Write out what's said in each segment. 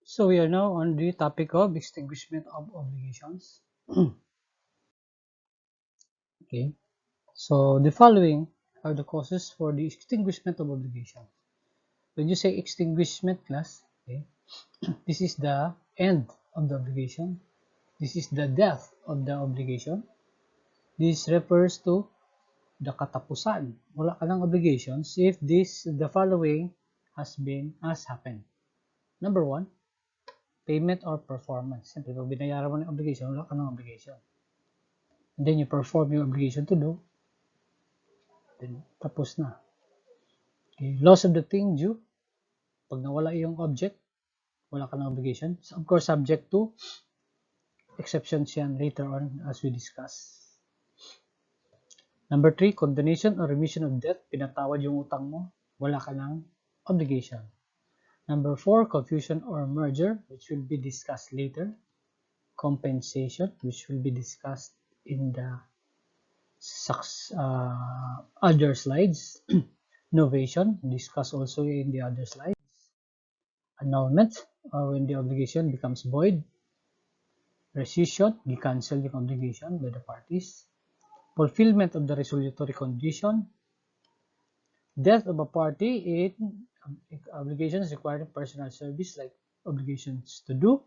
So we are now on the topic of extinguishment of obligations. Okay. So the following are the causes for the extinguishment of obligation. When you say extinguishment class, okay, this is the end of the obligation. This is the death of the obligation. This refers to the katapusan. Wala ka ng obligations if the following has happened. Number one, payment or performance. Siyempre, pag binayaran mo ng obligation, wala ka ng obligation. And then you perform your obligation to do, then tapos na. Okay. Loss of the thing due. Pag nawala yung object, wala ka ng obligation. So, of course, subject to exceptions yan later on as we discuss. Number 3, condonation or remission of debt. Pinatawad yung utang mo, wala ka ng obligation. Number 4, confusion or merger, which will be discussed later. Compensation, which will be discussed in the other slides. Novation, discussed also in the other slides. Annulment, or when the obligation becomes void. Rescission, gi-cancel yung obligation by the parties. Fulfillment of the resolutory condition. Death of a party in obligations requiring personal service like obligations to do.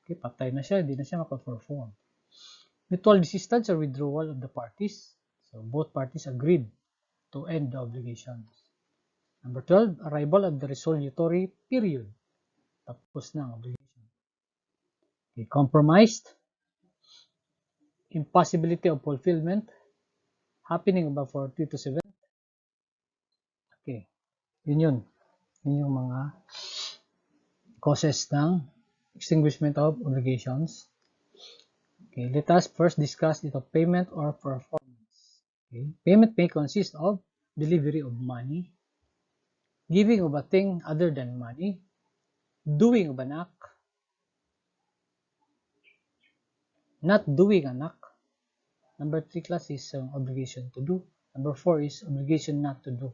Okay, patay na siya, hindi na siya makaperform. Mutual desistance or withdrawal of the parties. So both parties agreed to end the obligations. Number 12, arrival of the resolutory period. Tapos na ang obligation. Okay, compromised. Impossibility of fulfillment. Happening above 40 to 7. Okay, yun. Yun yung mga causes ng extinguishment of obligations. Okay, let us first discuss ito, payment or performance. Okay, payment may consist of delivery of money, giving of a thing other than money, doing of an act, not doing an act. Number 3 class is obligation to do. Number 4 is obligation not to do.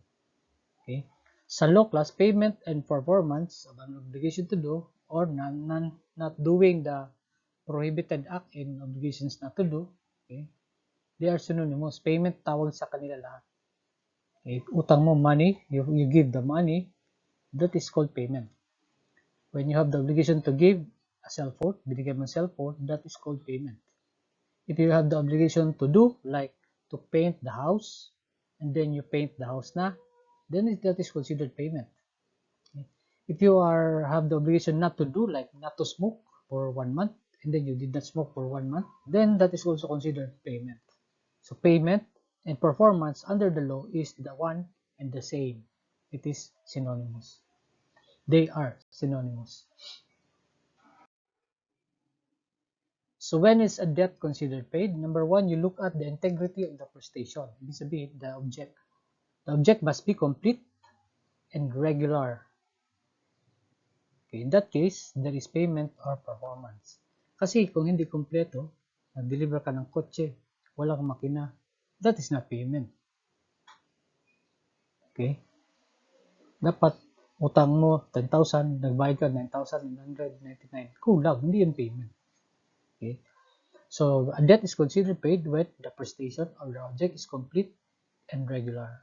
Okay. Sa law class, payment and performance of an obligation to do or not doing the prohibited act in obligations not to do, okay, they are synonymous. Payment, tawag sa kanila lahat. Okay. Utang mo money, you give the money, that is called payment. When you have the obligation to give a cell phone, binigyan mo cell phone, that is called payment. If you have the obligation to do, like to paint the house, and then you paint the house na, then that is considered payment. Okay. If you have the obligation not to do, like not to smoke for 1 month, and then you did not smoke for 1 month, then that is also considered payment. So payment and performance under the law is the one and the same. It is synonymous. They are synonymous. So when is a debt considered paid? Number 1, you look at the integrity of the prestation. Ibig sabihin, the object. The object must be complete and regular. Okay, in that case, there is payment or performance. Kasi kung hindi kompleto, nag-deliver ka ng kotse, walang makina, that is not payment. Okay? Dapat utang mo 10,000, nagbayad ka 9,999. Kulang, hindi yun payment. Okay? So, a debt is considered paid when the prestation or the object is complete and regular.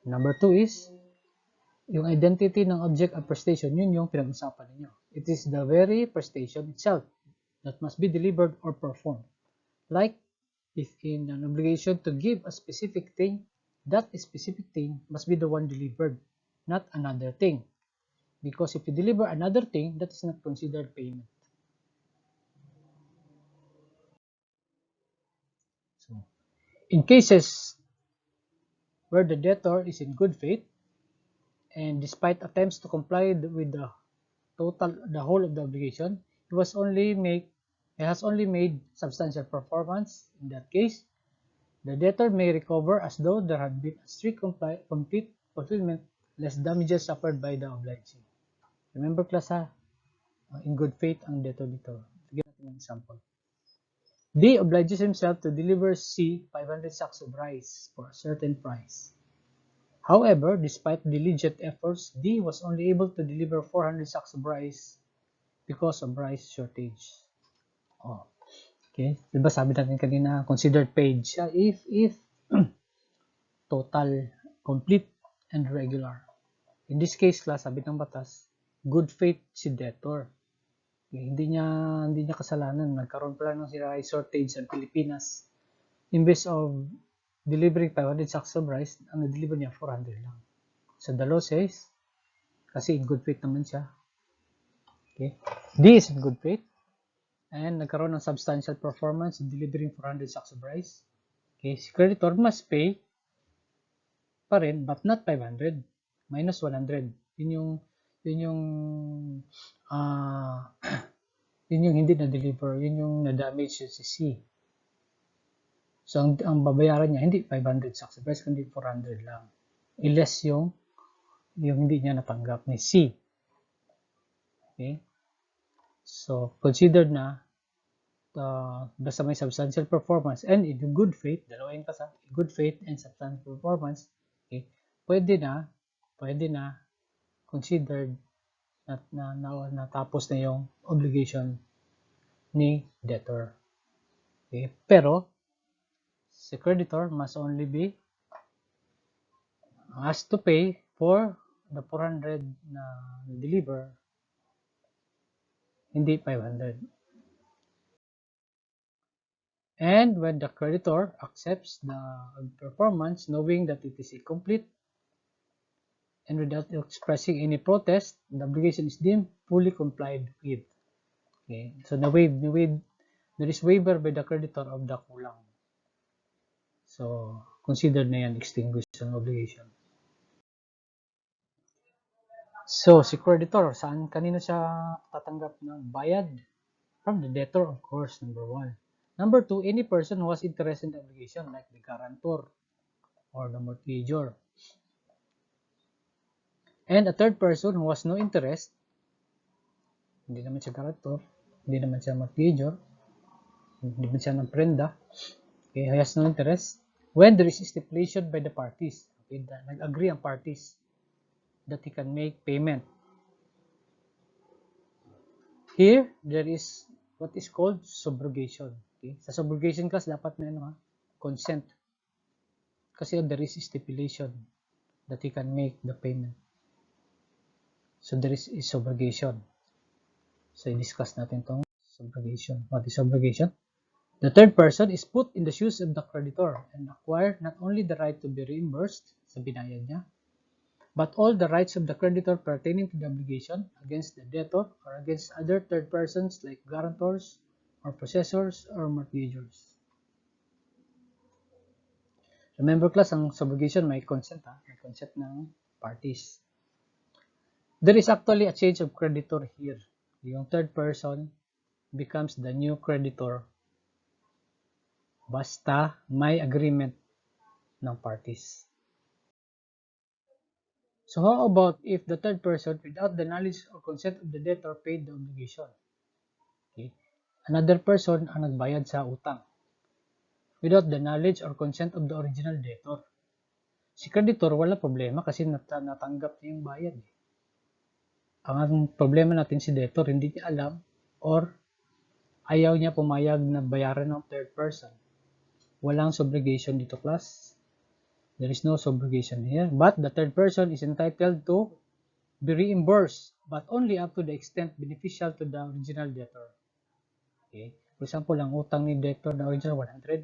Number 2 is yung identity ng object at prestation, yun yung pinag-usapan ninyo. It is the very prestation itself that must be delivered or performed. Like, if in an obligation to give a specific thing, that specific thing must be the one delivered, not another thing. Because if you deliver another thing, that is not considered payment. So, in cases where the debtor is in good faith, and despite attempts to comply with the whole of the obligation, he has only made substantial performance. In that case, the debtor may recover as though there had been a strict complete fulfillment, less damages suffered by the obligee. Remember class ha, in good faith ang debtor dito. Bigyan natin ng example. D obliges himself to deliver C 500 sacks of rice for a certain price. However, despite diligent efforts, D was only able to deliver 400 sacks of rice because of rice shortage. Oh, okay. Diba sabi natin kanina, considered paid siya if total, complete, and regular. In this case, class, sabi ng batas, good faith si debtor. Okay, hindi niya kasalanan. Nagkaroon pala ng rice shortage sa Pilipinas. Imbes of delivering 500 sacks of rice, ang na-deliver niya 400 lang. So the law says, kasi in good faith naman siya. Okay. D is in good faith. And nagkaroon ng substantial performance in delivering 400 sacks of rice. Okay, si creditor must pay pa rin, but not 500. Minus 100. Yun yung uh, yun yung hindi na-deliver. Yun yung na-damage si C. So, ang babayaran niya, hindi 500 sacks of rice, kundi 400 lang. I-less yung hindi niya natanggap ni C. Okay? So, considered na basta may substantial performance and in good faith, dalawain pa sa good faith and substantial performance, okay, pwede na considered na natapos na yung obligation ni debtor. Okay? Pero, si creditor must only be asked to pay for the 400 na deliver, hindi 500. And when the creditor accepts the performance, knowing that it is incomplete, and without expressing any protest, the obligation is deemed fully complied with. Okay, so there is waiver by the creditor of the kulang. So, considered na yan extinguished ang obligation. So, si creditor, kanino siya tatanggap ng bayad? From the debtor, of course, number 1. Number 2, any person who has interest in the obligation, like the guarantor or the mortgagor. And a third person who has no interest, hindi naman siya guarantor, hindi naman siya mortgagor, hindi naman siya ng prenda, okay, has no interest, when there is stipulation by the parties, okay, nag-agree ang parties that he can make payment. Here, there is what is called subrogation. Okay? Sa subrogation class, dapat may consent. Kasi there is stipulation that he can make the payment. So there is subrogation. So i-discuss natin itong subrogation. What is subrogation? The third person is put in the shoes of the creditor and acquire not only the right to be reimbursed sa binayad niya, but all the rights of the creditor pertaining to the obligation against the debtor or against other third persons like guarantors or possessors or mortgagors. Remember class, ang subrogation may consent, may consent ng parties. There is actually a change of creditor here. Yung third person becomes the new creditor basta may agreement ng parties. So how about if the third person, without the knowledge or consent of the debtor, paid the obligation? Okay. Another person ang nagbayad sa utang without the knowledge or consent of the original debtor. Si creditor, wala problema kasi natanggap niya yung bayad. Ang problema natin si debtor, hindi niya alam or ayaw niya pumayag na bayaran ng third person. Walang subrogation dito, class. There is no subrogation here, but the third person is entitled to be reimbursed, but only up to the extent beneficial to the original debtor. Okay? For example, ang utang ni debtor na original 100,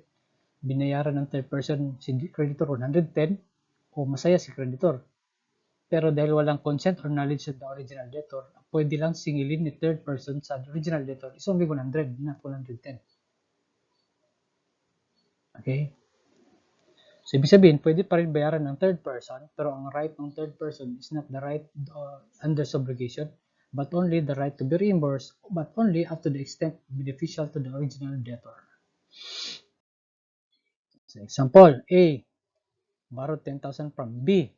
binayaran ng third person si creditor 110, o masaya si creditor. Pero dahil walang consent or knowledge of the original debtor, pwede lang singilin ni third person sa original debtor is only 100, not 110. Okay? So, ibig sabihin, pwede pa rin bayaran ng third person, pero ang right ng third person is not the right under subrogation, but only the right to be reimbursed, but only up to the extent beneficial to the original debtor. So, example, A, borrowed 10,000 from B.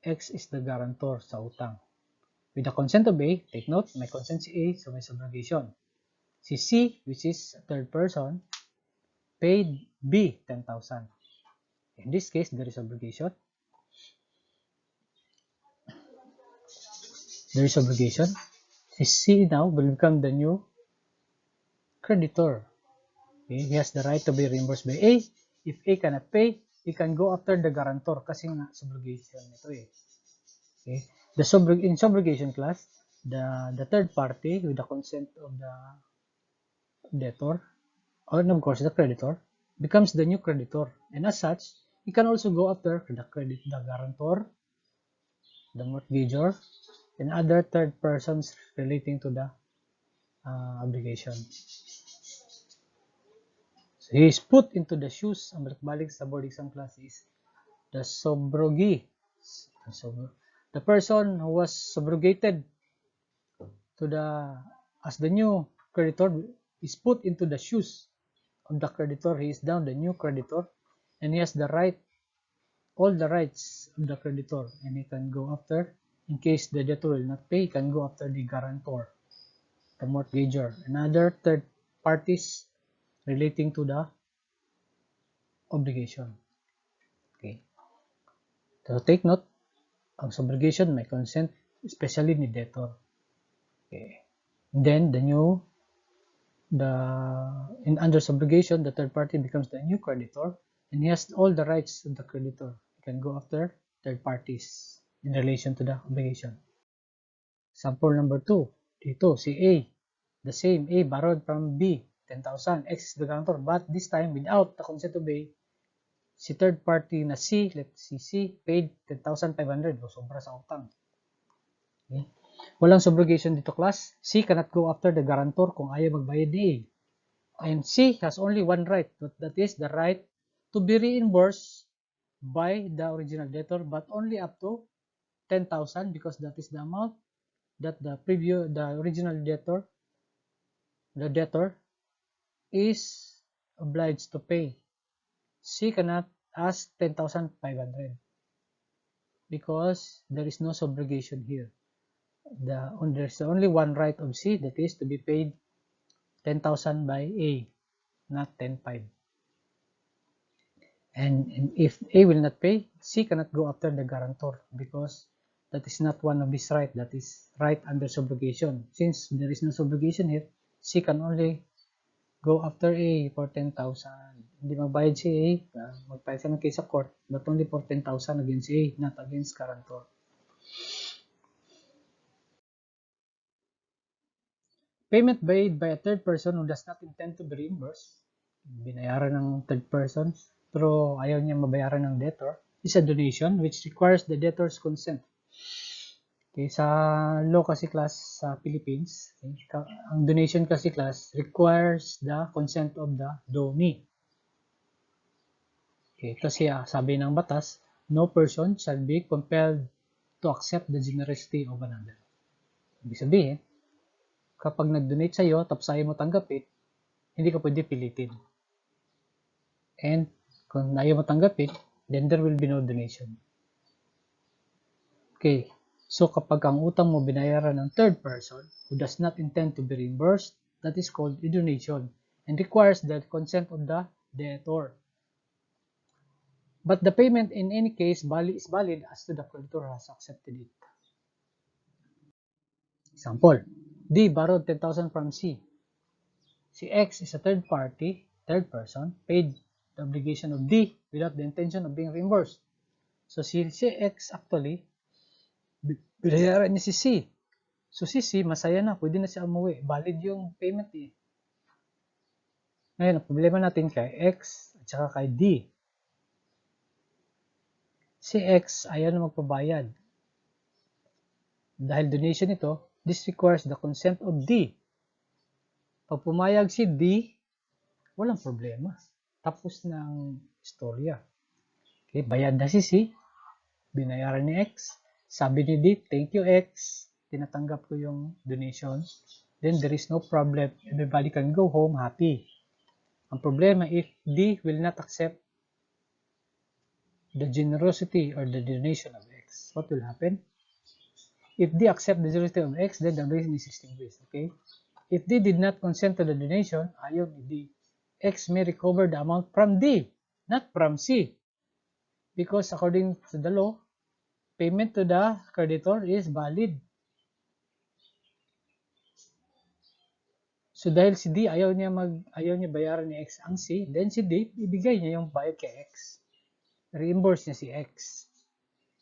X is the guarantor sa utang. With the consent of A, take note, may consent si A, so may subrogation. Si C, which is third person, paid B 10,000. In this case, there is obligation. There is obligation. C now will become the new creditor. Okay? He has the right to be reimbursed by A. If A cannot pay, he can go after the guarantor kasi nga subrogation ito eh. Okay? In subrogation class, the third party with the consent of the debtor, or of course the creditor, becomes the new creditor. And as such, he can also go after the guarantor, the mortgagor, and other third persons relating to the obligation. So he is put into the shoes, ang balik sa board exam class is the subrogee. The person who was subrogated to as the new creditor is put into the shoes of the creditor. He is now the new creditor, and he has all the rights of the creditor, and he can go after, in case the debtor will not pay, he can go after the guarantor, the mortgagor, and other third parties relating to the obligation. Okay. So take note, ang subrogation may consent, especially ni debtor. Okay. And then under subrogation, the third party becomes the new creditor, and he has all the rights of the creditor. He can go after third parties in relation to the obligation. Sample number 2. Dito, si A. The same, A borrowed from B, 10,000. X is the guarantor, but this time without the consent of A, si third party na C, let's see, C paid 10,500. O, sobra sa utang. Okay. Walang subrogation dito, class. C cannot go after the guarantor kung ayaw magbayad ni A. And C has only one right, but that is the right to be reimbursed by the original debtor, but only up to 10,000 because that is the amount that the original debtor, the debtor is obliged to pay. C cannot ask 10,500 because there is no subrogation here. There's only one right of C, that is to be paid 10,000 by A, not 10,500. And if A will not pay, C cannot go after the guarantor because that is not one of his right. That is right under subrogation. Since there is no subrogation here, C can only go after A for 10,000. Hindi magbayad si A, magbayad siya ng case sa court, but only for 10,000 against A, not against guarantor. Payment made by a third person who does not intend to be reimbursed, binayaran ng third person, pero ayaw niya mabayaran ng debtor, is a donation which requires the debtor's consent. Okay, sa law kasi class sa Philippines, ang donation kasi class requires the consent of the donee. Okay, kasi sabi ng batas, no person shall be compelled to accept the generosity of another. Ibig sabihin, kapag nag-donate sa'yo, tapos ayaw mo tanggapin, hindi ka pwede pilitin. And kung ayaw mo tanggapin, then there will be no donation. Okay, so kapag ang utang mo binayaran ng third person who does not intend to be reimbursed, that is called a donation and requires the consent of the debtor. But the payment in any case is valid as to the creditor has accepted it. Example, D borrowed 10,000 from C. Si X is a third person, paid the obligation of D without the intention of being reimbursed. So si X actually, binayaran niya si C. So si C, masaya na, pwede na siya umuwi. Valid yung payment eh. Ngayon, ang problema natin kay X at saka kay D. Si X ayaw na magpabayad. Dahil donation ito, this requires the consent of D. Pag pumayag si D, walang problema. Tapos na ang istorya. Okay, bayad na si C, binayaran ni X, sabi ni D, thank you X, tinatanggap ko yung donation, then there is no problem, everybody can go home happy. Ang problema, if D will not accept the generosity or the donation of X, what will happen? If D accept the generosity of X, then the donation is extinguished. Okay? If D did not consent to the donation, ayaw ni D, X may recover the amount from D, not from C. Because according to the law, payment to the creditor is valid. So dahil si D ayaw niya bayaran ni X ang C, then si D ibigay niya yung bayad kay X. Reimburse niya si X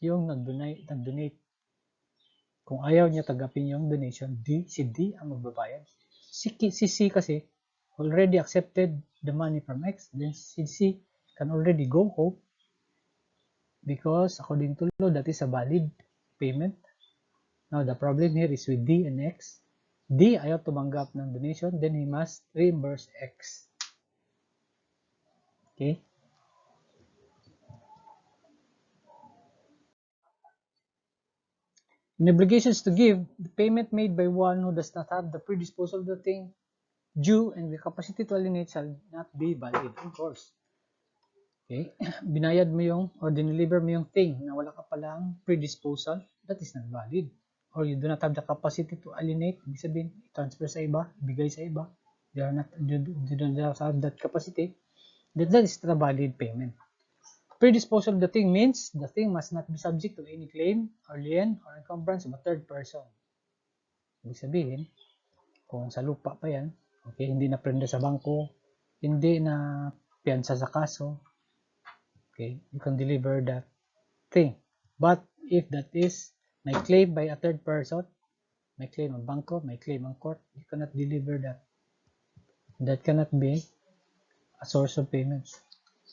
yung nag-donate. Kung ayaw niya tagapin yung donation, si D ang magbabayad. Si C kasi already accepted the money from X, then si C can already go home because according to law, that is a valid payment. Now, the problem here is with D and X. D ayaw tumanggap ng donation, then he must reimburse X. Okay? In obligations to give, the payment made by one who does not have the predisposal of the thing due and the capacity to alienate shall not be valid. Of course. Okay? Binayad mo yung or dineliver mo yung thing na wala ka palang predisposal, that is not valid. Or you do not have the capacity to alienate, ibig sabihin, transfer sa iba, bigay sa iba, you do not have that capacity, that is not a valid payment. Predisposal of the thing means the thing must not be subject to any claim or lien or encumbrance of a third person. Ibig sabihin, kung sa lupa pa yan, okay, hindi na prenda sa bangko, hindi na piyansa sa kaso, okay, you can deliver that thing. But if that is may claim by a third person, may claim ang bangko, may claim ang court, you cannot deliver that. That cannot be a source of payments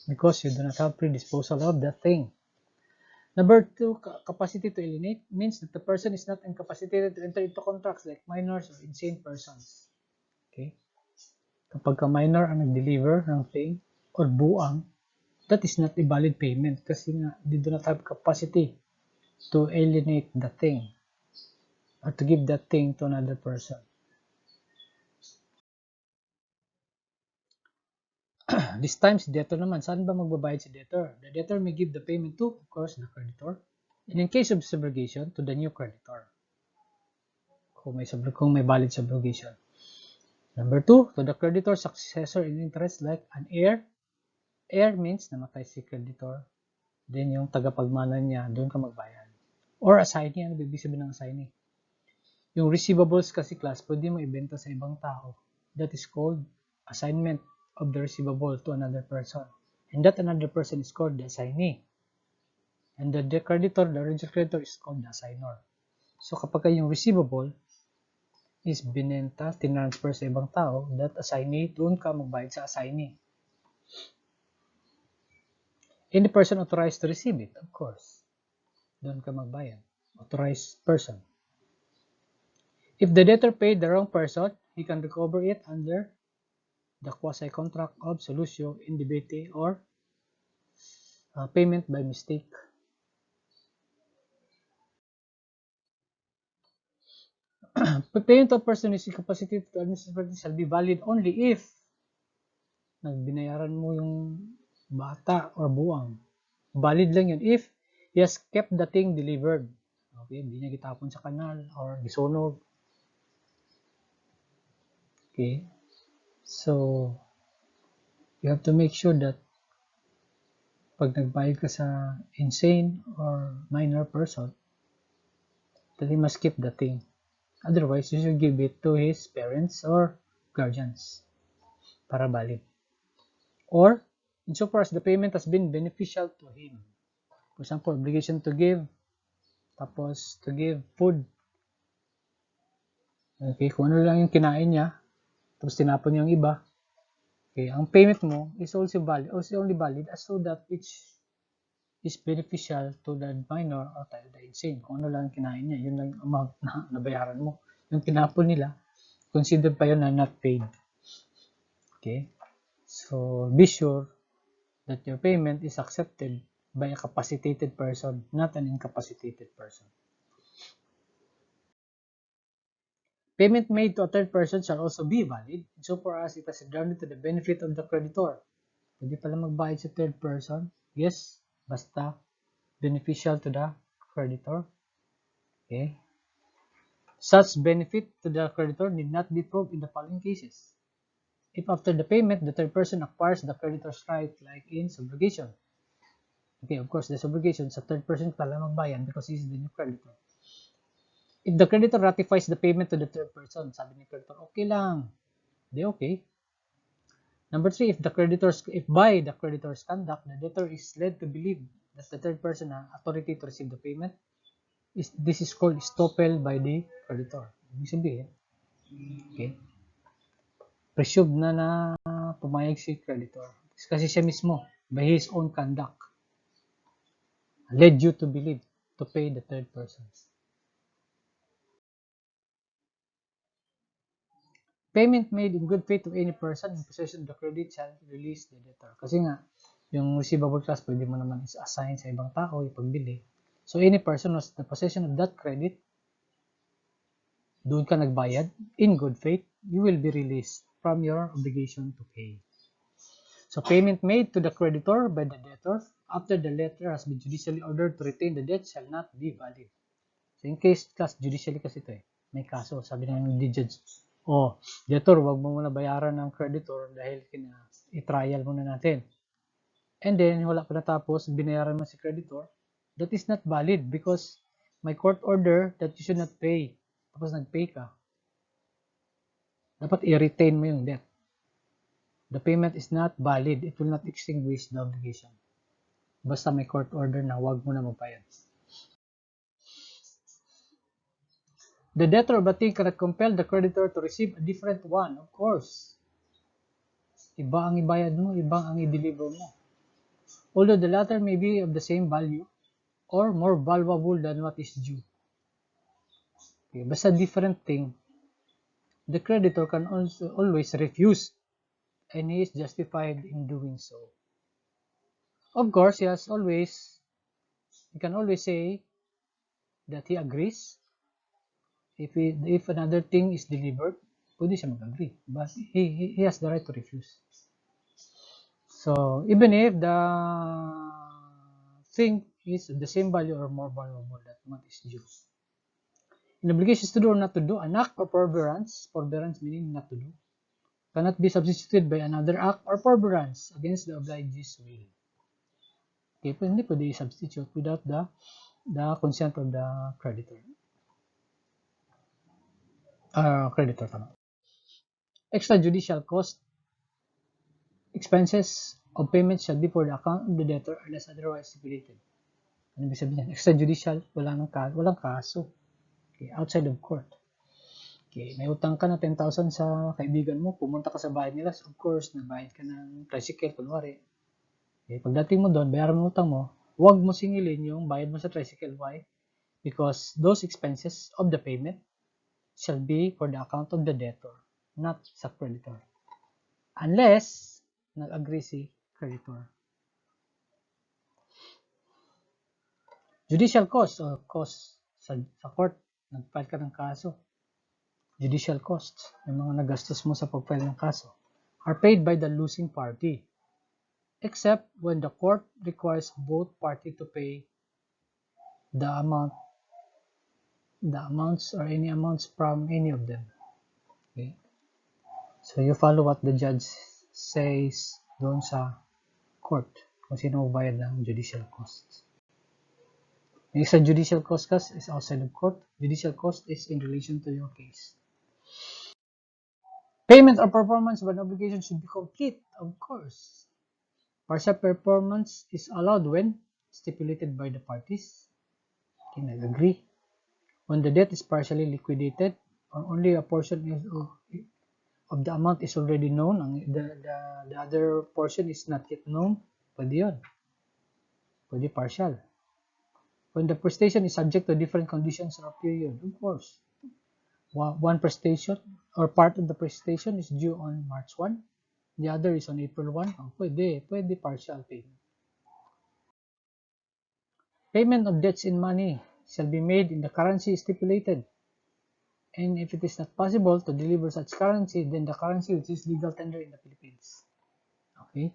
because you do not have predisposal of the thing. Number 2, capacity to alienate means that the person is not incapacitated to enter into contracts like minors or insane persons. Okay? Kapag ka minor ang nag-deliver ng thing or buang, that is not a valid payment kasi nga they do not have capacity to alienate the thing or to give that thing to another person. This time, si debtor naman, saan ba magbabayad si debtor? The debtor may give the payment to, of course, the creditor. And in case of subrogation, to the new creditor. Kung may valid subrogation. Number 2, to the creditor, successor in interest like an heir. Heir means namatay si creditor. Then yung tagapagmana niya, doon ka magbayad. Or assignee, ano ibig sabihin ng assignee? Yung receivables kasi class, pwede mo ibenta sa ibang tao. That is called assignment of the receivable to another person. And that another person is called the assignee. And the creditor, the original creditor is called the assignor. So kapag yung receivable is binenta, tinransfer sa ibang tao, that assignee, doon ka magbayad sa assignee. Any person authorized to receive it, of course. Doon ka magbayad. Authorized person. If the debtor paid the wrong person, he can recover it under the quasi-contract of solutio in debete or payment by mistake. Payment of person is incapacitated to administer shall be valid only if nagbinayaran mo yung bata or buwang. Valid lang yun if he has kept the thing delivered. Okay, hindi niya gitapon sa kanal or gisunog. Okay, so you have to make sure that pag nagbayad ka sa insane or minor person, that he must keep the thing. Otherwise, you should give it to his parents or guardians para valid. Or, insofar as the payment has been beneficial to him. For example, obligation to give, tapos to give food. Okay, kung ano lang yung kinain niya, tapos tinapon niya yung iba. Okay, ang payment mo is also only valid as to that which is beneficial to the minor or to the insane. Kung ano lang kinain niya, yun lang yung amount na nabayaran mo. Yung tinapon nila, considered pa yun na not paid. Okay? So, be sure that your payment is accepted by a capacitated person, not an incapacitated person. Payment made to a third person shall also be valid insofar as it has grounded to the benefit of the creditor. Pwede pala magbayad sa third person? Yes, basta beneficial to the creditor. Okay? Such benefit to the creditor need not be proved in the following cases. If after the payment, the third person acquires the creditor's right, like in subrogation. Okay, of course, the subrogation sa third person pala magbayan because he is the new creditor. If the creditor ratifies the payment to the third person, sabi ni creditor, okay lang. They okay. Number 3, if by the creditor's conduct, the debtor is led to believe that the third person has authority to receive the payment, this is called estoppel by the creditor. Ibig sabihin, okay, presumed na pumayag si creditor. Kasi siya mismo, by his own conduct, led you to believe to pay the third person. Payment made in good faith to any person in possession of the credit shall release the debtor. Kasi nga, yung receivable class, pwede mo naman is-assign sa ibang tao, ipagbili. So, any person was the possession of that credit, doon ka nagbayad, in good faith, you will be released from your obligation to pay. So, payment made to the creditor by the debtor after the letter has been judicially ordered to retain the debt shall not be valid. So, in case, class, judicially kasi ito may kaso, sabi ng judge, debtor, wag mo muna bayaran ng creditor dahil i-trial muna natin. And then, wala pa natapos, binayaran mo si creditor, that is not valid because may court order that you should not pay. Tapos nag-pay ka. Dapat i-retain mo yung debt. The payment is not valid. It will not extinguish the obligation. Basta may court order na wag mo na magbayad. The debtor of a thing cannot compel the creditor to receive a different one, of course. Iba ang ibayad mo, iba ang i-deliver mo. Although the latter may be of the same value or more valuable than what is due. Okay, basta different thing, the creditor can also always refuse and he is justified in doing so. Of course, he can always say that he agrees. If another thing is delivered, pwede siya mag-agree. But he has the right to refuse. So, even if the thing is the same value or more valuable than what is due. In obligations to do or not to do, an act of forbearance meaning not to do, cannot be substituted by another act or forbearance against the obliger's will. Okay, hindi pwede i-substitute without the consent of the creditor. Creditor, tama. Extrajudicial cost, expenses of payment shall be for the account of the debtor unless otherwise stipulated. Ano ibig sabihin? Extrajudicial, walang kaso. Okay, outside of court. Okay, may utang ka na 10,000 sa kaibigan mo, pumunta ka sa bahay nila, so of course, nabayad ka ng tricycle, kunwari. Okay, pagdating mo doon, bayaran mo utang mo, huwag mo singilin yung bayad mo sa tricycle. Why? Because those expenses of the payment shall be for the account of the debtor, not sa creditor. Unless, nag-agree si creditor. Judicial cost or cost sa court, nag-file ka ng kaso. Judicial costs, yung mga nagastos mo sa pag-file ng kaso, are paid by the losing party, except when the court requires both parties to pay the amounts or any amounts from any of them. Okay? So you follow what the judge says doon sa court kung sino magbayad ng judicial costs. Yung sa judicial cost is outside of court. Judicial cost is in relation to your case. Payment or performance of an obligation should be complete, of course. Partial performance is allowed when stipulated by the parties. Okay, nag-agree. When the debt is partially liquidated or only a portion of the amount is already known, the other portion is not yet known, pwede yun. Pwede partial. When the prestation is subject to different conditions or period, of course. One prestation or part of the prestation is due on March 1, the other is on April 1. Pwede partial payment. Payment of debts in money shall be made in the currency stipulated. And if it is not possible to deliver such currency, then the currency which is legal tender in the Philippines. Okay?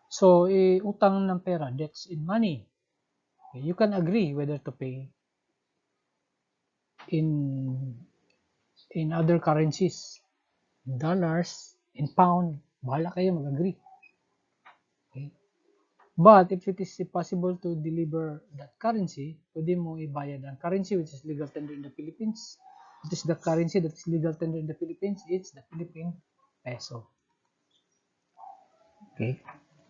So, utang ng pera, debts in money. Okay, you can agree whether to pay in other currencies, dollars, in pound, bahala kayo mag-agree. Okay? But if it is possible to deliver that currency, pwede mo ibayad ang currency which is legal tender in the Philippines. What is the currency that is legal tender in the Philippines? It's the Philippine peso. Okay?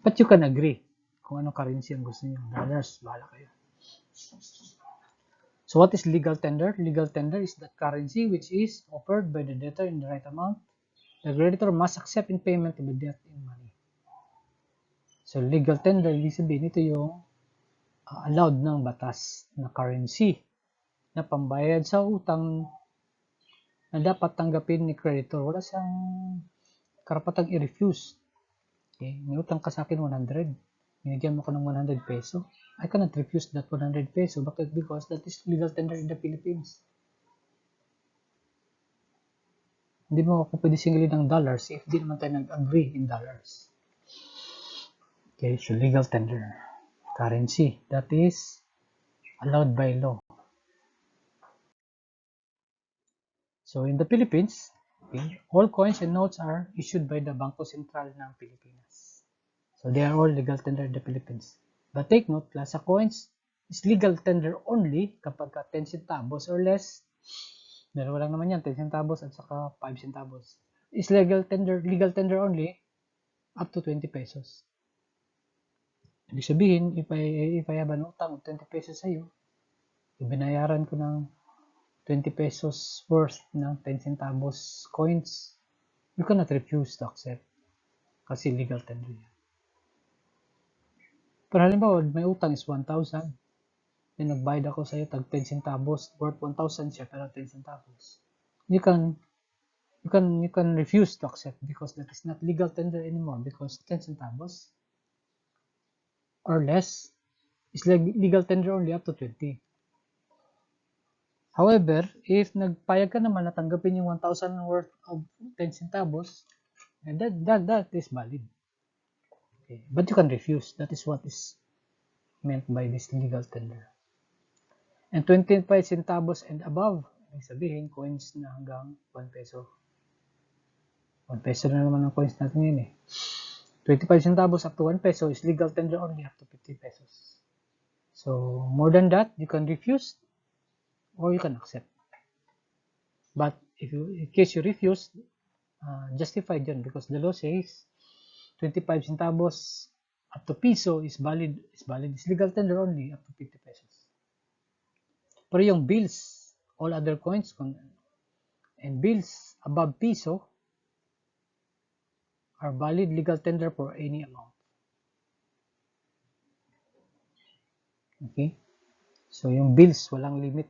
But you can agree kung anong currency ang gusto niyo. Dollars, bahala kayo. So what is legal tender? Legal tender is that currency which is offered by the debtor in the right amount. The creditor must accept in payment of the debt in money. So legal tender, ibig sabihin ito yung allowed ng batas na currency na pambayad sa utang na dapat tanggapin ni creditor. Wala siyang karapatang i-refuse. Okay? May utang ka sa akin 100. Binigyan mo ko ng 100 peso. I cannot refuse that 100 peso. Bakit? Because that is legal tender in the Philippines. Hindi mo ako pwede singilin ng dollars if di naman tayo nag-agree in dollars. Okay, so legal tender. Currency that is allowed by law. So in the Philippines, okay, all coins and notes are issued by the Bangko Sentral ng Pilipinas. So they are all legal tender in the Philippines. But take note, Plaza Coins is legal tender only kapag 10 centavos or less. Dalawa lang naman yan, 10 centavos at saka 5 centavos. Is legal tender only up to 20 pesos. Ibig sabihin, if I have an utang of 20 pesos sa'yo, binayaran ko ng 20 pesos worth ng 10 centavos coins, you cannot refuse to accept kasi legal tender yan. Pero halimbawa, may utang is 1,000, then nagbayad ako sa'yo tag 10 centavos, worth 1,000 siya, pero 10 centavos. You can refuse to accept because that is not legal tender anymore because 10 centavos or less is legal tender only up to 20. However, if nagpayag ka naman na tanggapin yung 1,000 worth of 10 centavos, that is valid. Okay. But you can refuse. That is what is meant by this legal tender. And 25 centavos and above, ibig sabihin, coins na hanggang 1 peso. 1 peso na naman ang coins natin yun eh. 25 centavos up to 1 peso is legal tender only up to 50 pesos. So, more than that, you can refuse or you can accept. But in case you refuse, justified yun because the law says 25 centavos up to piso is valid, is legal tender only up to 50 pesos. Pero yung bills, all other coins and bills above piso are valid legal tender for any amount. Okay? So yung bills, walang limit.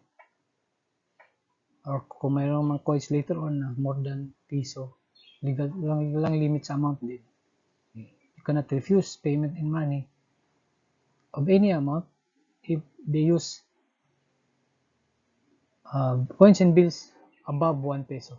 Or kung mayroong mga coins later on na more than piso, legal, walang limit sa amount din. Okay. You cannot refuse payment in money of any amount if they use coins and bills above 1 peso.